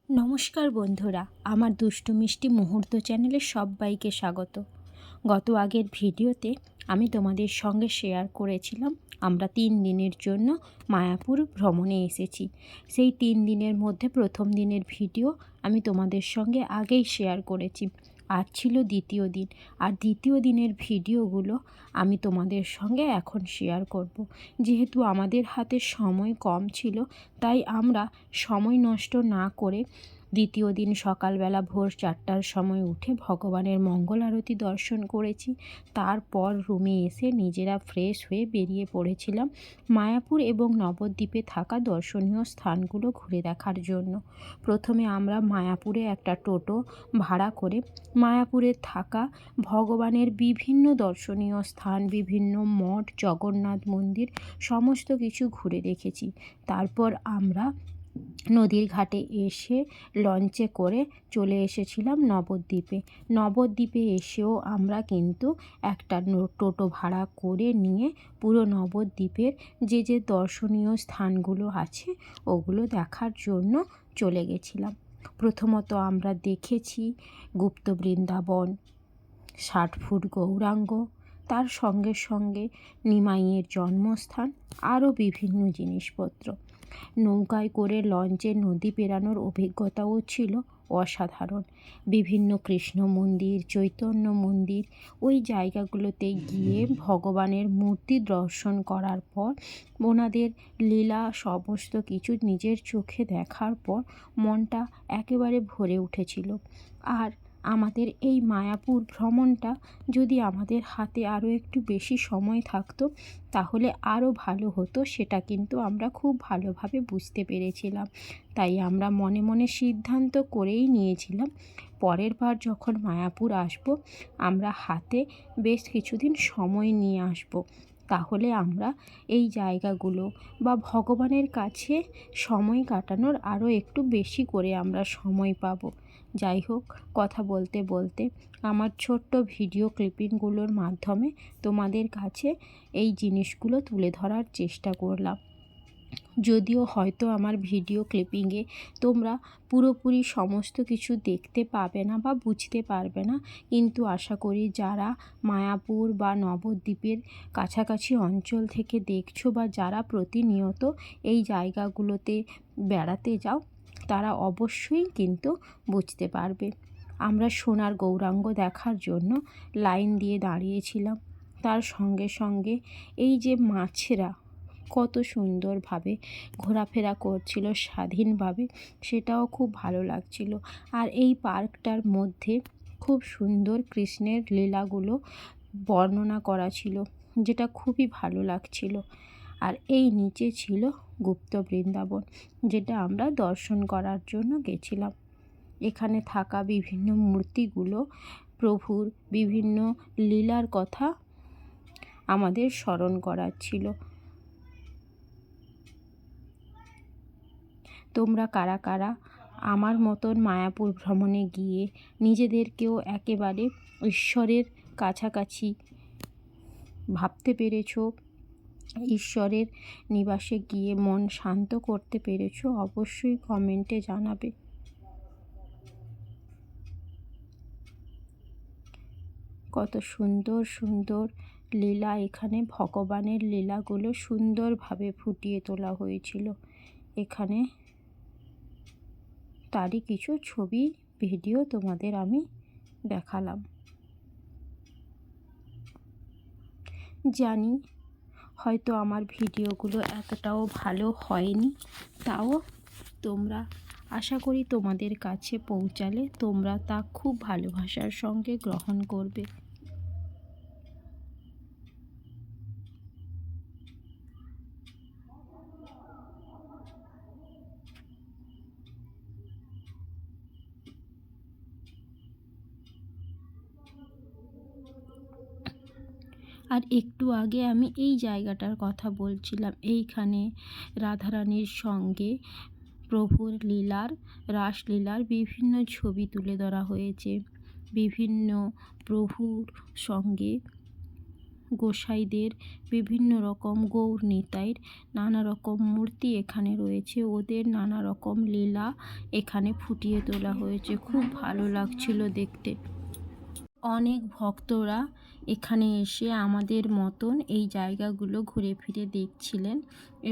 নমস্কার বন্ধুরা, আমার দুষ্টু মিষ্টি মুহূর্ত চ্যানেলে সবাইকে স্বাগত। গত আগের ভিডিওতে আমি তোমাদের সঙ্গে শেয়ার করেছিলাম আমরা 3 দিনের জন্য মায়াপুর ভ্রমণে এসেছি। সেই 3 দিনের মধ্যে প্রথম দিনের ভিডিও আমি তোমাদের সঙ্গে আগেই শেয়ার করেছি। আজ ছিল দ্বিতীয় দিন, আর দ্বিতীয় দিনের ভিডিওগুলো আমি তোমাদের সঙ্গে এখন শেয়ার করব। যেহেতু আমাদের হাতে সময় কম ছিল, তাই আমরা সময় নষ্ট না করে দ্বিতীয় দিন সকালবেলা ভোর 4টার সময় উঠে ভগবানের মঙ্গল আরতি দর্শন করেছি। তারপর রুমে এসে নিজেরা ফ্রেশ হয়ে বেরিয়ে পড়েছিলাম মায়াপুর এবং নবদ্বীপে থাকা দর্শনীয় স্থানগুলো ঘুরে দেখার জন্য। প্রথমে আমরা মায়াপুরে একটা টোটো ভাড়া করে মায়াপুরে থাকা ভগবানের বিভিন্ন দর্শনীয় স্থান, বিভিন্ন মঠ, জগন্নাথ মন্দির সমস্ত কিছু ঘুরে দেখেছি। তারপর আমরা নদীর ঘাটে এসে লঞ্চে করে চলে এসেছিলাম নবদ্বীপে। নবদ্বীপে এসেও আমরা কিন্তু একটা টোটো ভাড়া করে নিয়ে পুরো নবদ্বীপের যে দর্শনীয় স্থানগুলো আছে ওগুলো দেখার জন্য চলে গেছিলাম। প্রথমত আমরা দেখেছি গুপ্ত বৃন্দাবন, 60 ফুট গৌরাঙ্গ, তার সঙ্গে সঙ্গে নিমাইয়ের জন্মস্থান, আরও বিভিন্ন জিনিসপত্র। নৌকায় করে লঞ্চে নদী পেরানোর অভিজ্ঞতাও ছিল অসাধারণ। বিভিন্ন কৃষ্ণ মন্দির, চৈতন্য মন্দির, ওই জায়গাগুলোতে গিয়ে ভগবানের মূর্তি দর্শন করার পর, ওনাদের লীলা সমস্ত কিছু নিজের চোখে দেখার পর মনটা একেবারে ভরে উঠেছিল। আর আমাদের এই মায়াপুর ভ্রমণটা যদি আমাদের হাতে আরও একটু বেশি সময় থাকতো তাহলে আরও ভালো হতো, সেটা কিন্তু আমরা খুব ভালোভাবে বুঝতে পেরেছিলাম। তাই আমরা মনে মনে সিদ্ধান্ত করেই নিয়েছিলাম পরের বার যখন মায়াপুর আসব আমরা হাতে বেশ কিছুদিন সময় নিয়ে আসব। তাহলে আমরা এই জায়গাগুলো বা ভগবানের কাছে সময় কাটানোর আরও একটু বেশি করে আমরা সময় পাব। যাই হোক, কথা বলতে বলতে আমার ছোট্ট ভিডিও ক্লিপিংগুলোর মাধ্যমে তোমাদের কাছে এই জিনিসগুলো তুলে ধরার চেষ্টা করলাম। যদিও হয়তো আমার ভিডিও ক্লিপিংয়ে তোমরা পুরোপুরি সমস্ত কিছু দেখতে পাবে না বা বুঝতে পারবে না, কিন্তু আশা করি যারা মায়াপুর বা নবদ্বীপের কাছাকাছি অঞ্চল থেকে দেখছো বা যারা প্রতিনিয়ত এই জায়গাগুলোতে বেড়াতে যাও তারা অবশ্যই কিন্তু বুঝতে পারবে। আমরা সোনার গৌরাঙ্গ দেখার জন্য লাইন দিয়ে দাঁড়িয়েছিলাম। তার সঙ্গে সঙ্গে এই যে মাছেরা কত সুন্দরভাবে ঘোরাফেরা করছিল স্বাধীনভাবে, সেটাও খুব ভালো লাগছিল। আর এই পার্কটার মধ্যে খুব সুন্দর কৃষ্ণের লীলাগুলো বর্ণনা করা ছিল, যেটা খুবই ভালো লাগছিল। আর এই নিচে ছিল গুপ্ত বৃন্দাবন, যেটা আমরা দর্শন করার জন্য গেছিলাম। এখানে থাকা বিভিন্ন মূর্তিগুলো প্রভুর বিভিন্ন লীলার কথা আমাদের স্মরণ করাচ্ছিল। তোমরা কারা কারা আমার মতন মায়াপুর ভ্রমণে গিয়ে নিজেদেরকেও একেবারে ঈশ্বরের কাছাকাছি ভাবতে পেরেছো, ঈশ্বরের নিবাসে গিয়ে মন শান্ত করতে পেরেছো, অবশ্যই কমেন্টে জানাবে। কত সুন্দর সুন্দর লীলা, এখানে ভগবানের লীলাগুলো সুন্দরভাবে ফুটিয়ে তোলা হয়েছিল। এখানে তারই কিছু ছবি ভিডিও তোমাদের আমি দেখালাম। জানি হয়তো আমার ভিডিওগুলো এতটাও ভালো হয়নি, তাও তোমরা আশা করি তোমাদের কাছে পৌঁছালে তোমরা তা খুব ভালোবাসার সঙ্গে গ্রহণ করবে। আর একটু আগে আমি এই জায়গাটার কথা বলছিলাম, এইখানে রাধারানীর সঙ্গে প্রভুর লীলার, রাসলীলার বিভিন্ন ছবি তুলে ধরা হয়েছে। বিভিন্ন প্রভুর সঙ্গে গোসাইদের, বিভিন্ন রকম গৌর নিতাইয়ের নানা রকম মূর্তি এখানে রয়েছে। ওদের নানা রকম লীলা এখানে ফুটিয়ে তোলা হয়েছে। খুব ভালো লাগছিল দেখতে। অনেক ভক্তরা এখানে এসে আমাদের মতন এই জায়গাগুলো ঘুরে ফিরে দেখছিলেন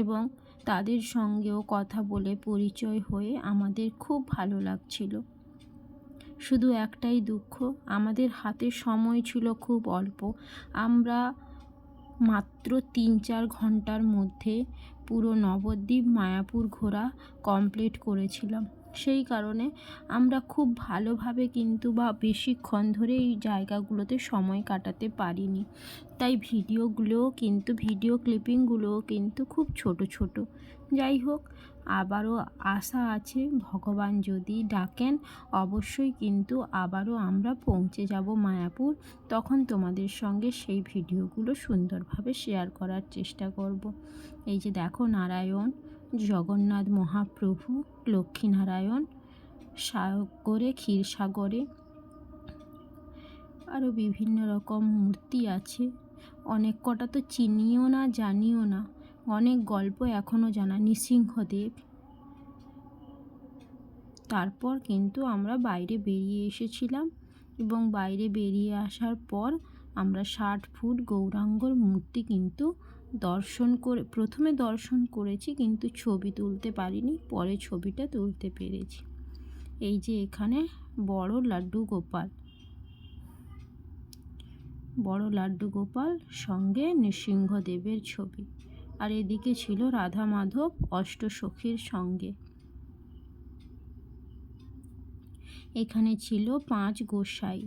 এবং তাদের সঙ্গেও কথা বলে পরিচয় হয়ে আমাদের খুব ভালো লাগছিল। শুধু একটাই দুঃখ, আমাদের হাতে সময় ছিল খুব অল্প। আমরা মাত্র 3-4 ঘন্টার মধ্যে পুরো নবদ্বীপ মায়াপুর ঘোরা কমপ্লিট করেছিলাম। সেই কারণে আমরা খুব ভালোভাবে কিন্তু বা বেশিক্ষণ ধরে এই জায়গাগুলোতে সময় কাটাতে পারিনি। তাই ভিডিও ক্লিপিংগুলোও কিন্তু খুব ছোট ছোট। যাই হোক, আবারও আশা আছে ভগবান যদি ডাকেন অবশ্যই কিন্তু আবারও আমরা পৌঁছে যাব মায়াপুর। তখন তোমাদের সঙ্গে সেই ভিডিওগুলো সুন্দরভাবে শেয়ার করার চেষ্টা করব। এই যে দেখো, নারায়ণ, জগন্নাথ মহাপ্রভু, লক্ষ্মীনারায়ণ, সাগরে, ক্ষীরসাগরে আরও বিভিন্ন রকম মূর্তি আছে। অনেক কটা তো চিনিও না, জানিও না। অনেক গল্প এখনও জানা, নৃসিংহদেব। তারপর কিন্তু আমরা বাইরে বেরিয়ে এসেছিলাম এবং বাইরে বেরিয়ে আসার পর আমরা 60 ফুট গৌরাঙ্গর মূর্তি কিন্তু প্রথমে দর্শন করেছি, কিন্তু ছবি তুলতে পারিনি। পরে ছবিটা তুলতে পেরেছি। এই যে এখানে বড় লাড্ডু গোপাল সঙ্গে নৃসিংহদেবের ছবি, আর এদিকে ছিল রাধা মাধব অষ্টসখীর সঙ্গে। এখানে ছিল 5 গোসাই।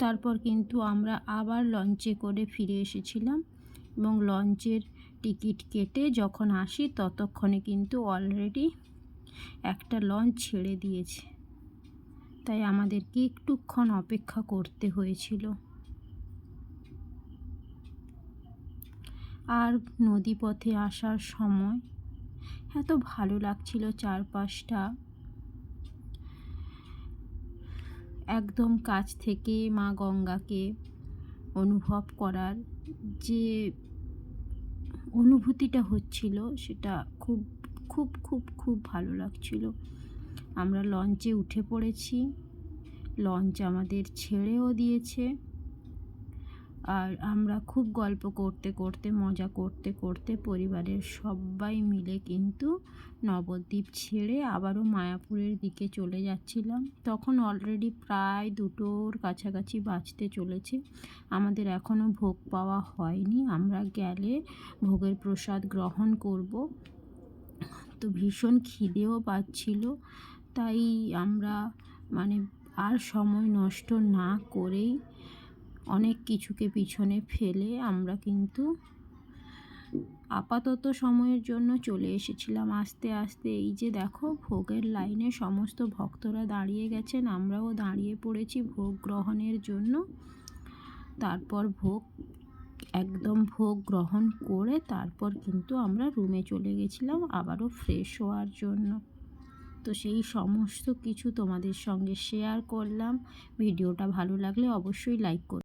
তারপর কিন্তু আমরা আবার লঞ্চে করে ফিরে এসেছিলাম এবং লঞ্চের টিকিট কেটে যখন আসি ততক্ষণে কিন্তু অলরেডি একটা লঞ্চ ছেড়ে দিয়েছে। তাই আমাদেরকে একটুক্ষণ অপেক্ষা করতে হয়েছিল। আর নদীপথে আসার সময় এত ভালো লাগছিল চারপাশটা, একদম কাছ থেকে মা গঙ্গাকে অনুভব করার যে অনুভূতিটা হচ্ছিল সেটা খুব খুব খুব খুব ভালো লাগছিল। আমরা লঞ্চে উঠে পড়েছি, লঞ্চ আমাদের ছেড়েও দিয়েছে, আর আমরা খুব গল্প করতে করতে, মজা করতে করতে পরিবারের সবাই মিলে কিন্তু নবদ্বীপ ছেড়ে আবারও মায়াপুরের দিকে চলে যাচ্ছিলাম। তখন অলরেডি প্রায় 2টোর কাছাকাছি বাজতে চলেছে। আমাদের এখনও ভোগ পাওয়া হয়নি। আমরা গেলে ভোগের প্রসাদ গ্রহণ করব। তো ভীষণ খিদেও পাচ্ছিল, তাই আমরা আর সময় নষ্ট না করেই অনেক কিছুকে পিছনে ফেলে আমরা কিন্তু আপাতত সময়ের জন্য চলে এসেছিলাম। আস্তে আস্তে এই যে দেখো, ভোগের লাইনে সমস্ত ভক্তরা দাঁড়িয়ে গেছেন, আমরাও দাঁড়িয়ে পড়েছি ভোগ গ্রহণের জন্য। তারপর ভোগ গ্রহণ করে তারপর কিন্তু আমরা রুমে চলে গেছিলাম আবারও ফ্রেশ হওয়ার জন্য। তো সেই সমস্ত কিছু তোমাদের সঙ্গে শেয়ার করলাম। ভিডিওটা ভালো লাগলে অবশ্যই লাইক করো।